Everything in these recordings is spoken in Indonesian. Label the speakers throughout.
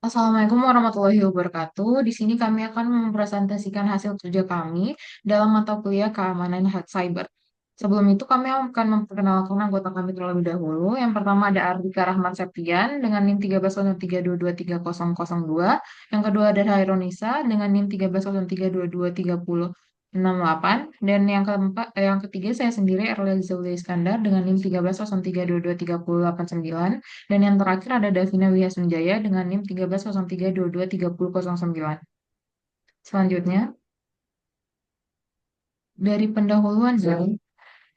Speaker 1: Assalamualaikum warahmatullahi wabarakatuh. Di sini kami akan mempresentasikan hasil kerja kami dalam mata kuliah keamanan cyber. Sebelum itu kami akan memperkenalkan anggota kami terlebih dahulu. Yang pertama ada Ardika Rahman Septian dengan NIM 1303223002. Yang kedua ada Hairunisa dengan NIM 1303223068. Dan yang ketiga saya sendiri Erlia Zauli Iskandar dengan NIM 1303223089. Dan yang terakhir ada Davina Wihasunjaya dengan NIM 1303223009. Selanjutnya, dari pendahuluan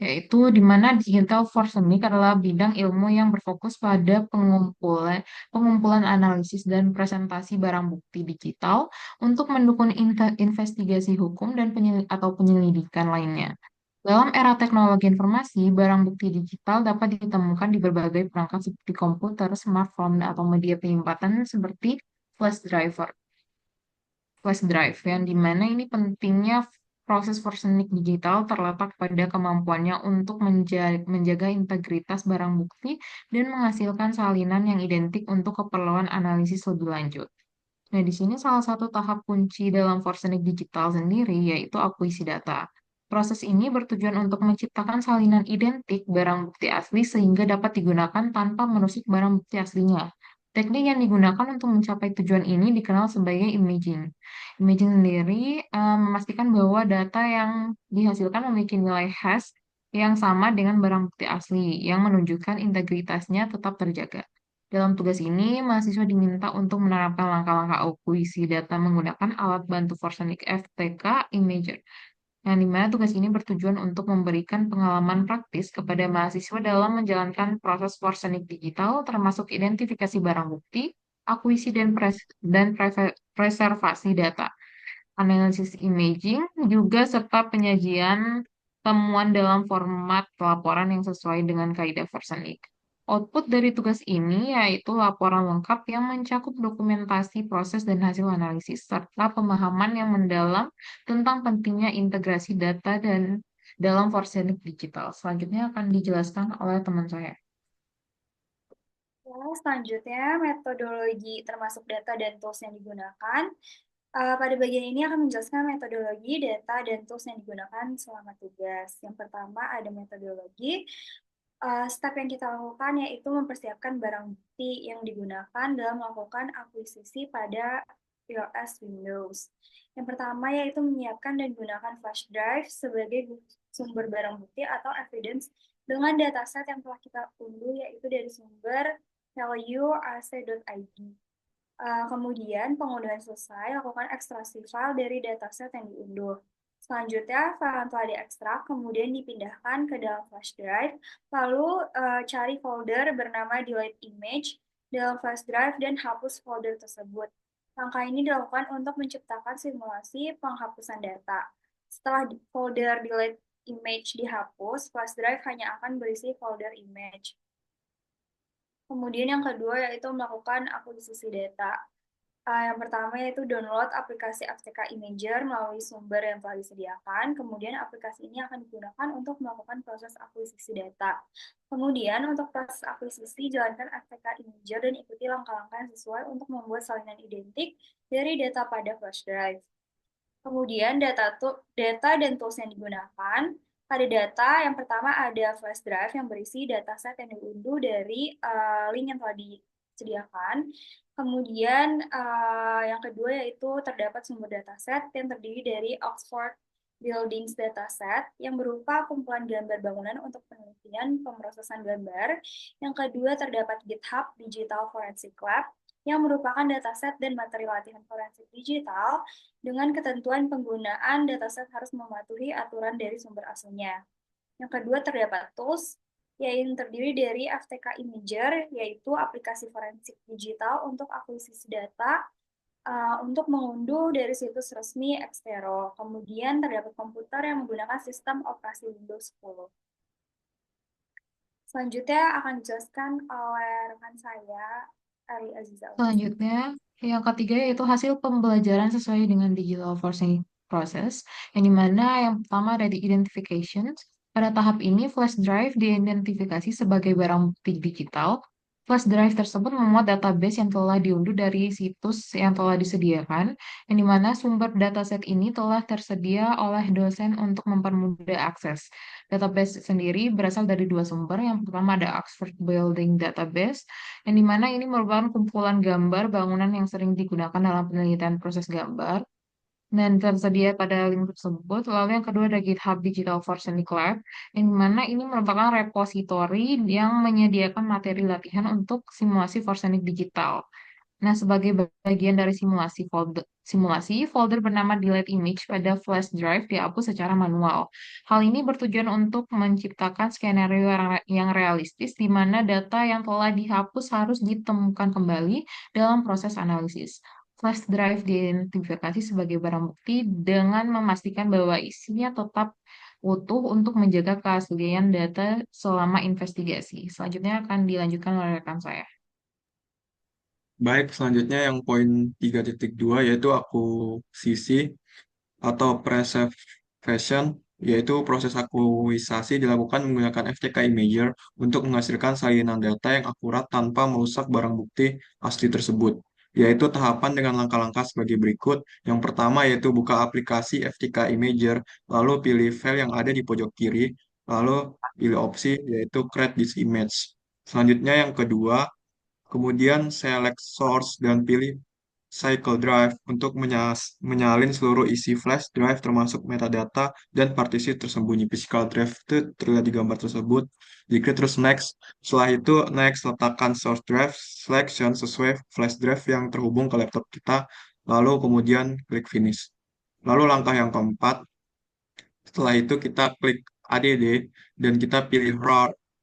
Speaker 1: yaitu di mana digital forensik adalah bidang ilmu yang berfokus pada pengumpulan analisis dan presentasi barang bukti digital untuk mendukung investigasi hukum dan atau penyelidikan lainnya. Dalam era teknologi informasi, barang bukti digital dapat ditemukan di berbagai perangkat seperti komputer, smartphone, atau media penyimpanan seperti flash drive, yang dimana ini pentingnya proses forensik digital terletak pada kemampuannya untuk menjaga integritas barang bukti dan menghasilkan salinan yang identik untuk keperluan analisis lebih lanjut. Nah, di sini salah satu tahap kunci dalam forensik digital sendiri yaitu akuisisi data. Proses ini bertujuan untuk menciptakan salinan identik barang bukti asli sehingga dapat digunakan tanpa menusuk barang bukti aslinya. Teknik yang digunakan untuk mencapai tujuan ini dikenal sebagai imaging. Imaging sendiri memastikan bahwa data yang dihasilkan memiliki nilai hash yang sama dengan barang bukti asli, yang menunjukkan integritasnya tetap terjaga. Dalam tugas ini, mahasiswa diminta untuk menerapkan langkah-langkah akuisisi data menggunakan alat bantu forensik FTK Imager, yang dimana tugas ini bertujuan untuk memberikan pengalaman praktis kepada mahasiswa dalam menjalankan proses forensik digital, termasuk identifikasi barang bukti, akuisisi dan preservasi data, analisis imaging, juga serta penyajian temuan dalam format laporan yang sesuai dengan kaidah forensik. Output dari tugas ini yaitu laporan lengkap yang mencakup dokumentasi proses dan hasil analisis, serta pemahaman yang mendalam tentang pentingnya integrasi data dan dalam forensik digital. Selanjutnya akan dijelaskan oleh teman saya.
Speaker 2: Ya, selanjutnya, metodologi termasuk data dan tools yang digunakan. Pada bagian ini akan menjelaskan metodologi, data, dan tools yang digunakan selama tugas. Yang pertama ada metodologi. Step yang kita lakukan yaitu mempersiapkan barang bukti yang digunakan dalam melakukan akuisisi pada iOS Windows. Yang pertama yaitu menyiapkan dan gunakan flash drive sebagai sumber barang bukti atau evidence dengan dataset yang telah kita unduh yaitu dari sumber value.ac.id. Kemudian pengunduhan selesai, lakukan ekstraksi file dari dataset yang diunduh. Selanjutnya, file yang telah diekstrak kemudian dipindahkan ke dalam flash drive, lalu cari folder bernama delete image dalam flash drive dan hapus folder tersebut. Langkah ini dilakukan untuk menciptakan simulasi penghapusan data. Setelah folder delete image dihapus, flash drive hanya akan berisi folder image. Kemudian yang kedua yaitu melakukan akuisisi data. Yang pertama yaitu download aplikasi FTK Imager melalui sumber yang telah disediakan. Kemudian aplikasi ini akan digunakan untuk melakukan proses akuisisi data. Kemudian untuk proses akuisisi jalankan FTK Imager dan ikuti langkah-langkah yang sesuai untuk membuat salinan identik dari data pada flash drive. Kemudian data dan tools yang digunakan. Pada data, yang pertama ada flash drive yang berisi dataset yang diunduh dari link yang telah disediakan. Kemudian yang kedua yaitu terdapat sumber dataset yang terdiri dari Oxford Buildings Dataset yang berupa kumpulan gambar bangunan untuk penelitian pemrosesan gambar. Yang kedua terdapat GitHub Digital Forensic Lab yang merupakan dataset dan materi latihan forensik digital dengan ketentuan penggunaan dataset harus mematuhi aturan dari sumber aslinya. Yang kedua terdapat tools yang terdiri dari FTK Imager, yaitu aplikasi forensik digital untuk akuisisi data untuk mengunduh dari situs resmi Xero. Kemudian terdapat komputer yang menggunakan sistem operasi Windows 10. Selanjutnya akan dijelaskan oleh rekan saya, Ari Aziza.
Speaker 1: Selanjutnya, yang ketiga yaitu hasil pembelajaran sesuai dengan digital forensik process, yang dimana yang pertama ada di identification. Pada tahap ini, flash drive diidentifikasi sebagai barang bukti digital. Flash drive tersebut memuat database yang telah diunduh dari situs yang telah disediakan, yang di mana sumber dataset ini telah tersedia oleh dosen untuk mempermudah akses. Database sendiri berasal dari dua sumber. Yang pertama ada Oxford Building Database, yang di mana ini merupakan kumpulan gambar bangunan yang sering digunakan dalam penelitian proses gambar dan tersedia pada link tersebut. Lalu yang kedua ada GitHub Digital Forensik Lab, yang mana ini merupakan repositori yang menyediakan materi latihan untuk simulasi forensik digital. Nah, sebagai bagian dari folder bernama Delete Image pada flash drive dihapus secara manual. Hal ini bertujuan untuk menciptakan skenario yang realistis di mana data yang telah dihapus harus ditemukan kembali dalam proses analisis. Flash drive diidentifikasi sebagai barang bukti dengan memastikan bahwa isinya tetap utuh untuk menjaga keaslian data selama investigasi. Selanjutnya akan dilanjutkan oleh rekan saya.
Speaker 3: Baik, selanjutnya yang poin 3.2 yaitu akuisisi atau preservation, yaitu proses akuisasi dilakukan menggunakan FTK Imager untuk menghasilkan salinan data yang akurat tanpa merusak barang bukti asli tersebut. Yaitu tahapan dengan langkah-langkah sebagai berikut. Yang pertama yaitu buka aplikasi FTK Imager, lalu pilih file yang ada di pojok kiri, lalu pilih opsi yaitu Create this image. Selanjutnya yang kedua, kemudian select source dan pilih Cycle Drive untuk menyalin seluruh isi flash drive termasuk metadata dan partisi tersembunyi. Physical drive itu terlihat di gambar tersebut. Jika terus next, setelah itu next letakkan source drive selection sesuai flash drive yang terhubung ke laptop kita, lalu kemudian klik finish. Lalu langkah yang keempat, setelah itu kita klik ADD dan kita pilih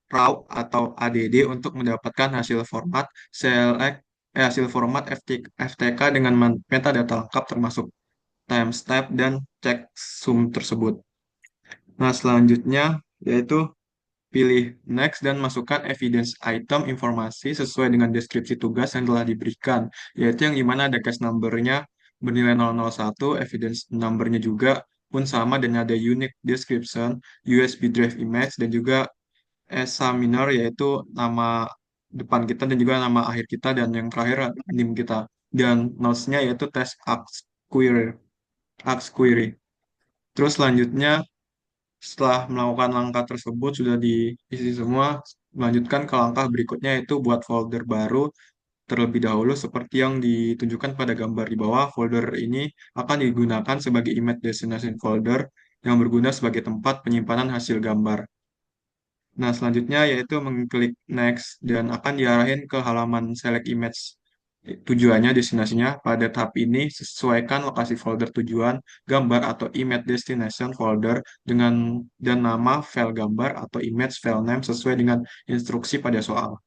Speaker 3: RAW atau ADD untuk mendapatkan hasil format select hasil format FTK dengan metadata lengkap termasuk timestamp dan checksum tersebut. Nah, selanjutnya yaitu pilih next dan masukkan evidence item informasi sesuai dengan deskripsi tugas yang telah diberikan, yaitu yang dimana ada case number-nya bernilai 001, evidence number-nya juga pun sama dan ada unique description, USB drive image, dan juga examiner yaitu nama depan kita dan juga nama akhir kita, dan yang terakhir NIM kita. Dan notes-nya yaitu test ask query. Terus selanjutnya setelah melakukan langkah tersebut sudah diisi semua, melanjutkan ke langkah berikutnya yaitu buat folder baru terlebih dahulu seperti yang ditunjukkan pada gambar di bawah. Folder ini akan digunakan sebagai image destination folder yang berguna sebagai tempat penyimpanan hasil gambar. Nah, selanjutnya yaitu mengklik next dan akan diarahin ke halaman select image. Tujuannya, destinasinya, pada tahap ini sesuaikan lokasi folder tujuan gambar atau image destination folder dengan dan nama file gambar atau image file name sesuai dengan instruksi pada soal.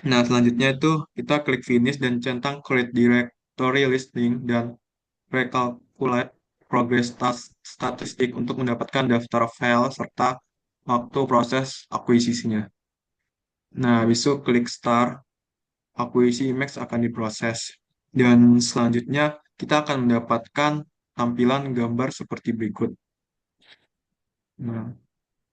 Speaker 3: Nah, selanjutnya itu kita klik finish dan centang create directory listing dan recalculate progress statistik untuk mendapatkan daftar file serta waktu proses akuisisinya. Nah, besok klik start, akuisisi image akan diproses. Dan selanjutnya kita akan mendapatkan tampilan gambar seperti berikut. Nah,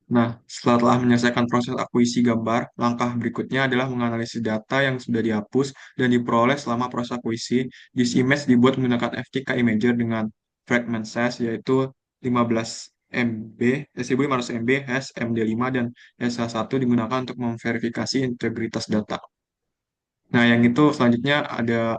Speaker 3: Nah, setelah menyelesaikan proses akuisisi gambar, langkah berikutnya adalah menganalisis data yang sudah dihapus dan diperoleh selama proses akuisisi. This image dibuat menggunakan FTK Imager dengan fragment size yaitu 15 MB, 1500 MB, hash MD5, dan SH1 digunakan untuk memverifikasi integritas data. Nah, yang itu selanjutnya ada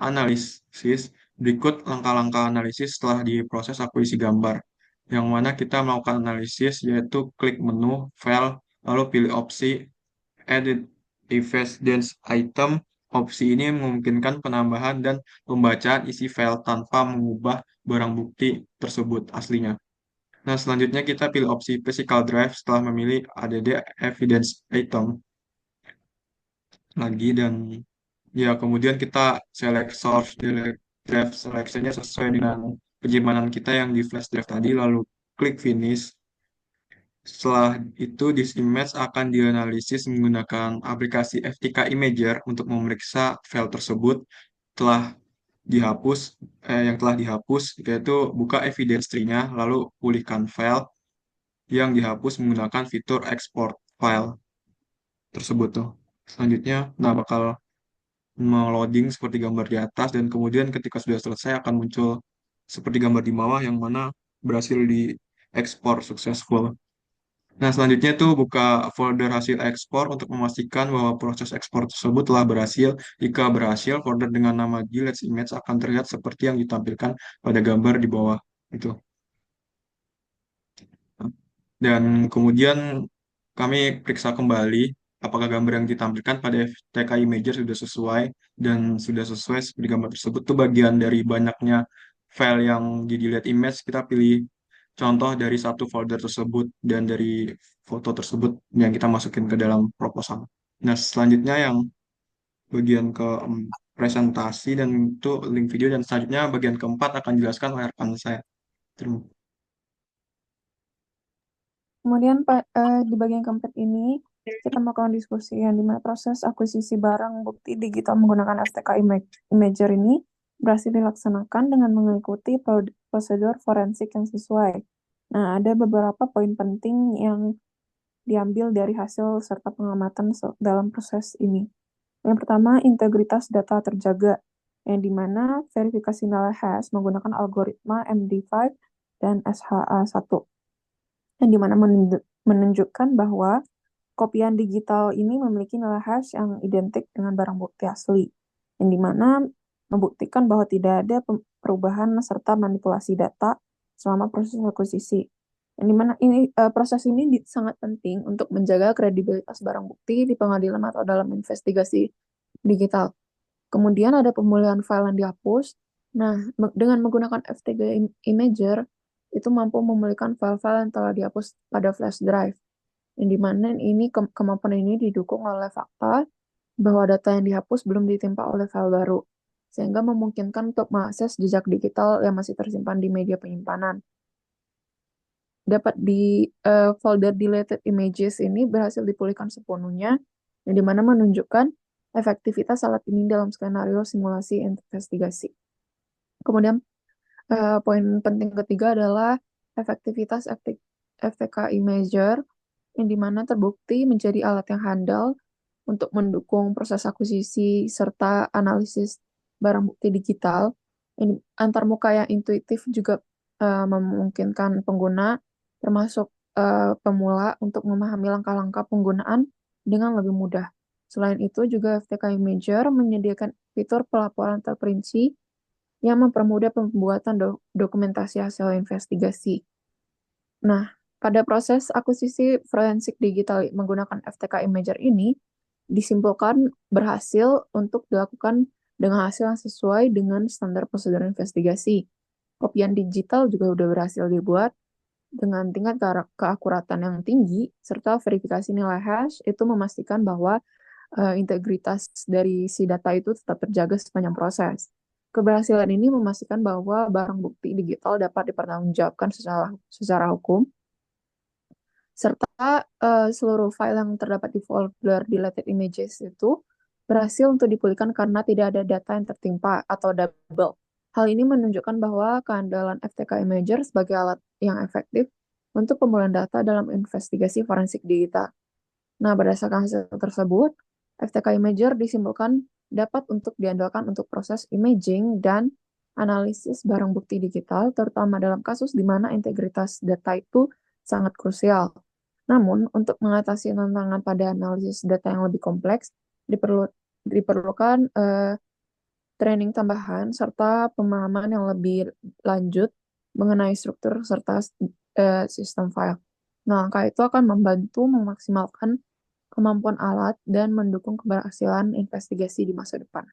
Speaker 3: analisis. Berikut langkah-langkah analisis setelah diproses akuisisi gambar. Yang mana kita melakukan analisis yaitu klik menu file, lalu pilih opsi edit evidence item. Opsi ini memungkinkan penambahan dan pembacaan isi file tanpa mengubah barang bukti tersebut aslinya. Nah, selanjutnya kita pilih opsi physical drive setelah memilih add evidence item lagi, dan ya kemudian kita select source delete drive selection-nya sesuai dengan penyimpanan kita yang di flash drive tadi, lalu klik finish. Setelah itu this image akan dianalisis menggunakan aplikasi FTK Imager untuk memeriksa file tersebut telah dihapus yang telah dihapus, yaitu buka evidence tree-nya lalu pulihkan file yang dihapus menggunakan fitur export file tersebut tuh. Selanjutnya, nah bakal meloading seperti gambar di atas dan kemudian ketika sudah selesai akan muncul seperti gambar di bawah yang mana berhasil diekspor successful. Nah, selanjutnya itu buka folder hasil ekspor untuk memastikan bahwa proses ekspor tersebut telah berhasil. Jika berhasil, folder dengan nama Let's Image akan terlihat seperti yang ditampilkan pada gambar di bawah itu. Dan kemudian kami periksa kembali apakah gambar yang ditampilkan pada FTK Imager sudah sesuai dan sudah sesuai seperti gambar tersebut. Itu bagian dari banyaknya file yang di delete image, kita pilih contoh dari satu folder tersebut dan dari foto tersebut yang kita masukin ke dalam proposal. Nah, selanjutnya yang bagian ke presentasi dan itu link video dan selanjutnya bagian keempat akan dijelaskan oleh rekan saya. Terima
Speaker 4: Kemudian di bagian keempat ini kita melakukan diskusi yang dimana proses akuisisi barang bukti digital menggunakan FTK Imager ini berhasil dilaksanakan dengan mengikuti prosedur forensik yang sesuai. Nah, ada beberapa poin penting yang diambil dari hasil serta pengamatan dalam proses ini. Yang pertama, integritas data terjaga, yang dimana verifikasi nilai hash menggunakan algoritma MD5 dan SHA-1, yang dimana menunjukkan bahwa kopian digital ini memiliki nilai hash yang identik dengan barang bukti asli, yang dimana membuktikan bahwa tidak ada perubahan serta manipulasi data selama proses akuisisi. Yang dimana proses ini sangat penting untuk menjaga kredibilitas barang bukti di pengadilan atau dalam investigasi digital. Kemudian ada pemulihan file yang dihapus. Nah, dengan menggunakan FTK Imager, itu mampu memulihkan file-file yang telah dihapus pada flash drive. Yang dimana kemampuan ini didukung oleh fakta bahwa data yang dihapus belum ditimpa oleh file baru, sehingga memungkinkan untuk mengakses jejak digital yang masih tersimpan di media penyimpanan. Dapat di folder deleted images ini berhasil dipulihkan sepenuhnya, yang dimana menunjukkan efektivitas alat ini dalam skenario simulasi investigasi. Kemudian poin penting ketiga adalah efektivitas FTK Imager, yang dimana terbukti menjadi alat yang handal untuk mendukung proses akuisisi serta analisis barang bukti digital. Antarmuka yang intuitif juga memungkinkan pengguna, termasuk pemula, untuk memahami langkah-langkah penggunaan dengan lebih mudah. Selain itu, juga FTK Imager menyediakan fitur pelaporan terperinci yang mempermudah pembuatan dokumentasi hasil investigasi. Nah, pada proses akuisisi forensik digital menggunakan FTK Imager ini, disimpulkan berhasil untuk dilakukan dengan hasil yang sesuai dengan standar prosedur investigasi. Kopian digital juga sudah berhasil dibuat dengan tingkat keakuratan yang tinggi, serta verifikasi nilai hash itu memastikan bahwa integritas dari si data itu tetap terjaga sepanjang proses. Keberhasilan ini memastikan bahwa barang bukti digital dapat dipertanggungjawabkan secara hukum, serta seluruh file yang terdapat di folder deleted images itu berhasil untuk dipulihkan karena tidak ada data yang tertimpa atau double. Hal ini menunjukkan bahwa keandalan FTK Imager sebagai alat yang efektif untuk pemulihan data dalam investigasi forensik digital. Nah, berdasarkan hasil tersebut, FTK Imager disimpulkan dapat untuk diandalkan untuk proses imaging dan analisis barang bukti digital, terutama dalam kasus di mana integritas data itu sangat krusial. Namun, untuk mengatasi tantangan pada analisis data yang lebih kompleks, diperlukan training tambahan serta pemahaman yang lebih lanjut mengenai struktur serta sistem file. Nah, langkah itu akan membantu memaksimalkan kemampuan alat dan mendukung keberhasilan investigasi di masa depan.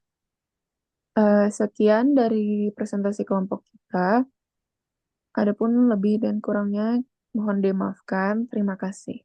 Speaker 4: Sekian dari presentasi kelompok kita. Adapun lebih dan kurangnya mohon dimaafkan. Terima kasih.